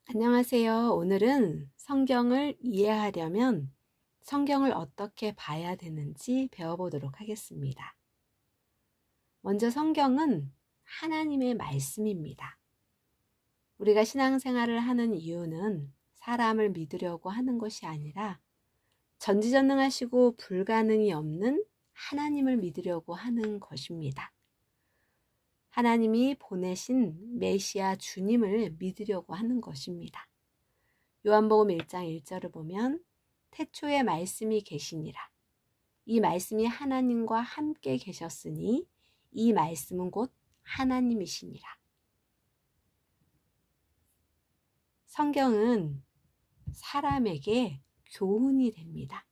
안녕하세요. 오늘은 성경을 이해하려면 성경을 어떻게 봐야 되는지 배워보도록 하겠습니다. 먼저 성경은 하나님의 말씀입니다. 우리가 신앙생활을 하는 이유는 사람을 믿으려고 하는 것이 아니라 전지전능하시고 불가능이 없는 하나님을 믿으려고 하는 것입니다. 하나님이 보내신 메시아 주님을 믿으려고 하는 것입니다. 요한복음 1장 1절을 보면 태초에 말씀이 계시니라. 이 말씀이 하나님과 함께 계셨으니 이 말씀은 곧 하나님이시니라. 성경은 사람에게 교훈이 됩니다.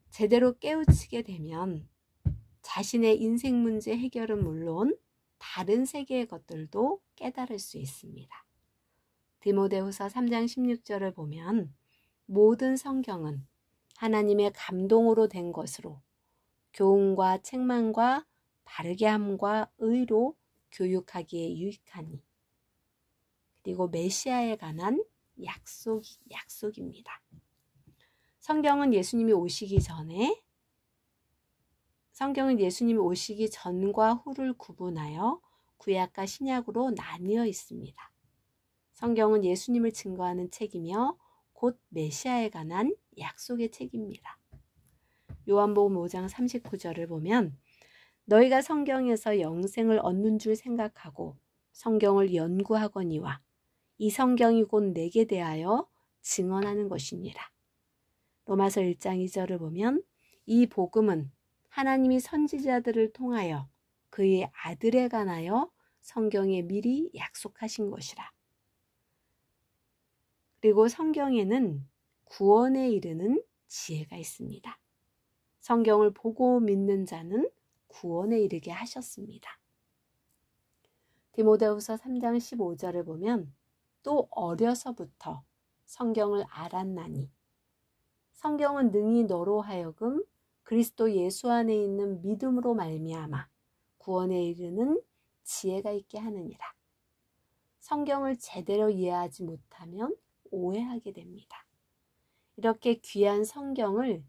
제대로 깨우치게 되면 자신의 인생 문제 해결은 물론 다른 세계의 것들도 깨달을 수 있습니다. 디모데후서 3장 16절을 보면 모든 성경은 하나님의 감동으로 된 것으로 교훈과 책망과 바르게 함과 의로 교육하기에 유익하니, 그리고 메시아에 관한 약속입니다. 성경은 예수님이 오시기 전과 후를 구분하여 구약과 신약으로 나뉘어 있습니다. 성경은 예수님을 증거하는 책이며 곧 메시아에 관한 약속의 책입니다. 요한복음 5장 39절을 보면 너희가 성경에서 영생을 얻는 줄 생각하고 성경을 연구하거니와 이 성경이 곧 내게 대하여 증언하는 것이니라. 로마서 1장 2절을 보면 이 복음은 하나님이 선지자들을 통하여 그의 아들에 관하여 성경에 미리 약속하신 것이라. 그리고 성경에는 구원에 이르는 지혜가 있습니다. 성경을 보고 믿는 자는 구원에 이르게 하셨습니다. 디모데후서 3장 15절을 보면 또 어려서부터 성경을 알았나니 성경은 능히 너로 하여금 그리스도 예수 안에 있는 믿음으로 말미암아 구원에 이르는 지혜가 있게 하느니라. 성경을 제대로 이해하지 못하면 오해하게 됩니다. 이렇게 귀한 성경을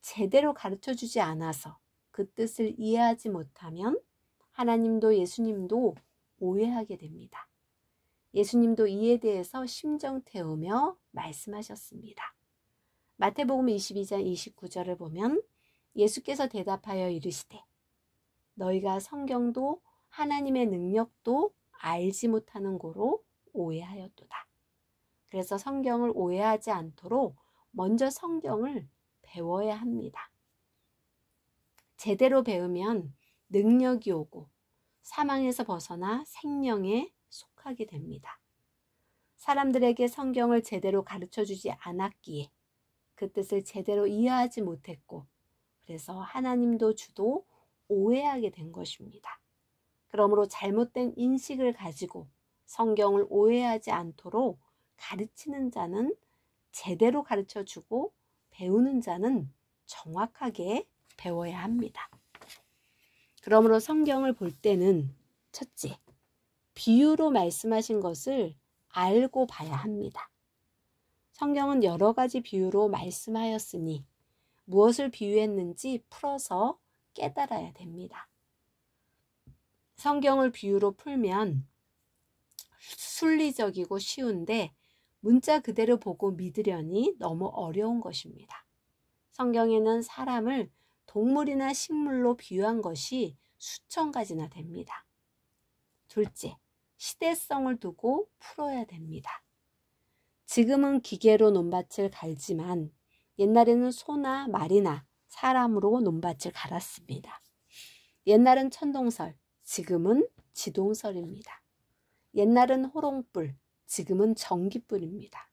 제대로 가르쳐주지 않아서 그 뜻을 이해하지 못하면 하나님도 예수님도 오해하게 됩니다. 예수님도 이에 대해서 심정 태우며 말씀하셨습니다. 마태복음 22장 29절을 보면 예수께서 대답하여 이르시되 너희가 성경도 하나님의 능력도 알지 못하는 고로 오해하였도다. 그래서 성경을 오해하지 않도록 먼저 성경을 배워야 합니다. 제대로 배우면 능력이 오고 사망에서 벗어나 생명에 속하게 됩니다. 사람들에게 성경을 제대로 가르쳐주지 않았기에 그 뜻을 제대로 이해하지 못했고 그래서 하나님도 주도 오해하게 된 것입니다. 그러므로 잘못된 인식을 가지고 성경을 오해하지 않도록 가르치는 자는 제대로 가르쳐주고 배우는 자는 정확하게 배워야 합니다. 그러므로 성경을 볼 때는 첫째, 비유로 말씀하신 것을 알고 봐야 합니다. 성경은 여러 가지 비유로 말씀하였으니 무엇을 비유했는지 풀어서 깨달아야 됩니다. 성경을 비유로 풀면 순리적이고 쉬운데 문자 그대로 보고 믿으려니 너무 어려운 것입니다. 성경에는 사람을 동물이나 식물로 비유한 것이 수천 가지나 됩니다. 둘째, 시대성을 두고 풀어야 됩니다. 지금은 기계로 논밭을 갈지만 옛날에는 소나 말이나 사람으로 논밭을 갈았습니다. 옛날은 천동설, 지금은 지동설입니다. 옛날은 호롱불, 지금은 전기불입니다.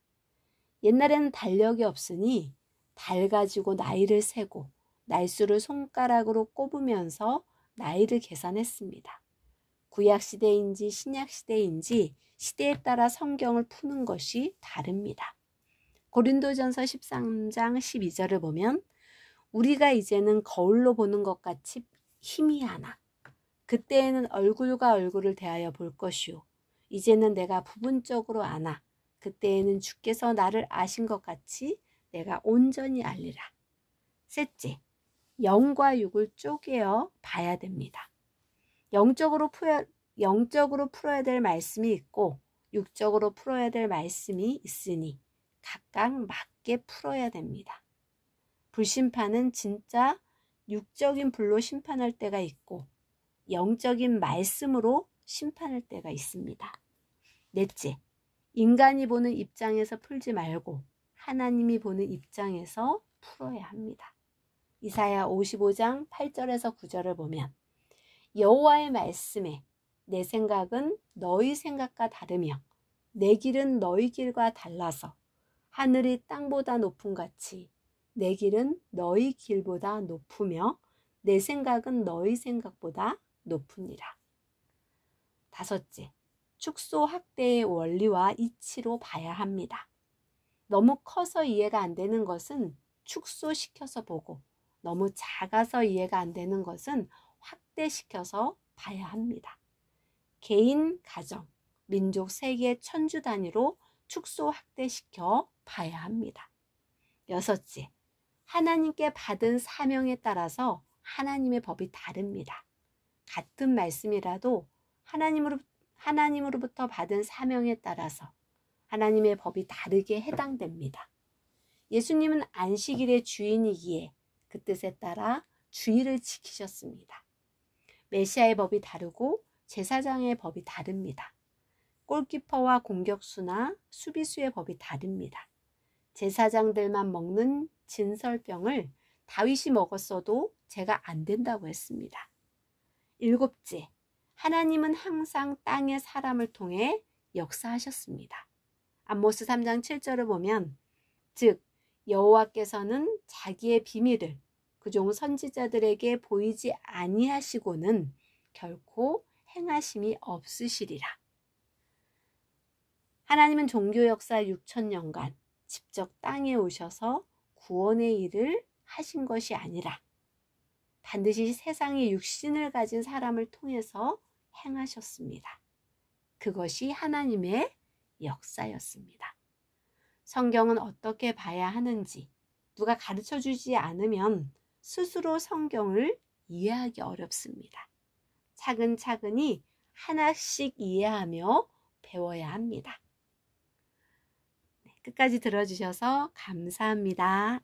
옛날에는 달력이 없으니 달 가지고 나이를 세고 날수를 손가락으로 꼽으면서 나이를 계산했습니다. 구약시대인지 신약시대인지 시대에 따라 성경을 푸는 것이 다릅니다. 고린도전서 13장 12절을 보면 우리가 이제는 거울로 보는 것 같이 희미하나 그때에는 얼굴과 얼굴을 대하여 볼 것이요. 이제는 내가 부분적으로 아나. 그때에는 주께서 나를 아신 것 같이 내가 온전히 알리라. 셋째, 영과 육을 쪼개어 봐야 됩니다. 영적으로 풀어야 될 말씀이 있고 육적으로 풀어야 될 말씀이 있으니 각각 맞게 풀어야 됩니다. 불심판은 진짜 육적인 불로 심판할 때가 있고 영적인 말씀으로 심판할 때가 있습니다. 넷째, 인간이 보는 입장에서 풀지 말고 하나님이 보는 입장에서 풀어야 합니다. 이사야 55장 8절에서 9절을 보면 여호와의 말씀에 내 생각은 너희 생각과 다르며 내 길은 너희 길과 달라서 하늘이 땅보다 높음 같이 내 길은 너희 길보다 높으며 내 생각은 너희 생각보다 높으니라. 다섯째, 축소 학대의 원리와 이치로 봐야 합니다. 너무 커서 이해가 안 되는 것은 축소시켜서 보고 너무 작아서 이해가 안 되는 것은 확대시켜서 봐야 합니다. 개인, 가정, 민족, 세계, 천주 단위로 축소 확대시켜 봐야 합니다. 여섯째, 하나님께 받은 사명에 따라서 하나님의 법이 다릅니다. 같은 말씀이라도 하나님으로부터 받은 사명에 따라서 하나님의 법이 다르게 해당됩니다. 예수님은 안식일의 주인이기에 그 뜻에 따라 주일을 지키셨습니다. 메시아의 법이 다르고 제사장의 법이 다릅니다. 골키퍼와 공격수나 수비수의 법이 다릅니다. 제사장들만 먹는 진설병을 다윗이 먹었어도 제가 안 된다고 했습니다. 일곱째, 하나님은 항상 땅의 사람을 통해 역사하셨습니다. 아모스 3장 7절을 보면 즉 여호와께서는 자기의 비밀을 그종 선지자들에게 보이지 아니하시고는 결코 행하심이 없으시리라. 하나님은 종교 역사 6,000년간 직접 땅에 오셔서 구원의 일을 하신 것이 아니라 반드시 세상에 육신을 가진 사람을 통해서 행하셨습니다. 그것이 하나님의 역사였습니다. 성경은 어떻게 봐야 하는지 누가 가르쳐주지 않으면 스스로 성경을 이해하기 어렵습니다. 차근차근히 하나씩 이해하며 배워야 합니다. 끝까지 들어주셔서 감사합니다.